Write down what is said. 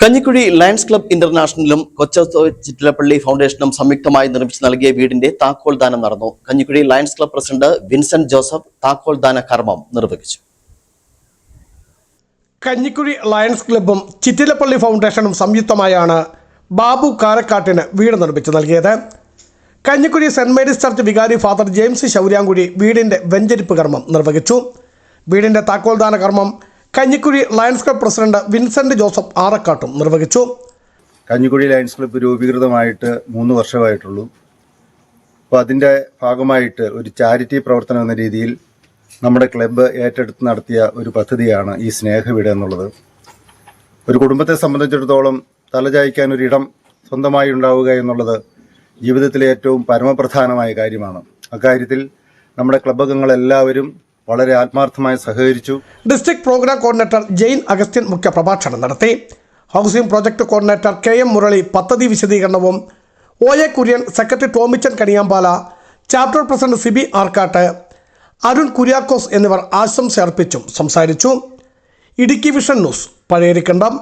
Kanjikuzhi lions club ഇന്റർനാഷണലും ചിറ്റിലപ്പള്ളി ഫൗണ്ടേഷനും സംയുക്തമായി നിർമ്മിച്ചു നൽകിയ വീടിന്റെ താക്കോൽ ദാനം നടന്നു. Kanjikuzhi lions club president Vincent Joseph താക്കോൽ ദാന കർമ്മം നിർവഹിച്ചു. കഞ്ഞിക്കുഴി ലയൺസ് ക്ലബും ചിറ്റിലപ്പള്ളി ഫൗണ്ടേഷനും സംയുക്തമായാണ് ബാബു കാരക്കാട്ടിന് വീട് നിർമ്മിച്ചു നൽകിയത്. കഞ്ഞിക്കുഴി സെന്റ് മേരീസ് ചർച്ച് വികാരി ഫാദർ ജെയിംസ് ശൗര്യാങ്കുഴി വീടിന്റെ വെഞ്ചരിപ്പ് കർമ്മം നിർവഹിച്ചു. വീടിന്റെ താക്കോൽ ദാന കർമ്മം Kanjikuzhi lions club president Vincent Joseph ആറക്കാട്ടും നിർവഹിച്ചു. കഞ്ഞിക്കുഴി ലയൺസ് ക്ലബ്ബ് രൂപീകൃതമായിട്ട് 3 വർഷമായിട്ടുള്ളൂ. അപ്പോൾ അതിൻ്റെ ഭാഗമായിട്ട് ഒരു ചാരിറ്റി പ്രവർത്തനം എന്ന രീതിയിൽ നമ്മുടെ ക്ലബ്ബ് ഏറ്റെടുത്ത് നടത്തിയ ഒരു പദ്ധതിയാണ് ഈ സ്നേഹവീട് എന്നുള്ളത്. ഒരു കുടുംബത്തെ സംബന്ധിച്ചിടത്തോളം തലചായ്ക്കാൻ ഒരിടം സ്വന്തമായി ഉണ്ടാവുക എന്നുള്ളത് ജീവിതത്തിലെ ഏറ്റവും പരമപ്രധാനമായ കാര്യമാണ്. അക്കാര്യത്തിൽ നമ്മുടെ ക്ലബ്ബ് അംഗങ്ങളെല്ലാവരും വളരെ ആത്മാർത്ഥമായി സഹകരിച്ചു. District programme coordinator Jain Agasthyan മുഖ്യ പ്രഭാഷണം നടത്തി. Housing project coordinator KM Murali പദ്ധതി വിശദീകരണവും, OA Kurian, secretary Tomichan Kaniyampala, chapter president Sibi Arkkattu, Arun Kuriakose എന്നിവർ ആശംസ അർപ്പിച്ചും സംസാരിച്ചു. Idukki vision news, Pazhayarikkandam.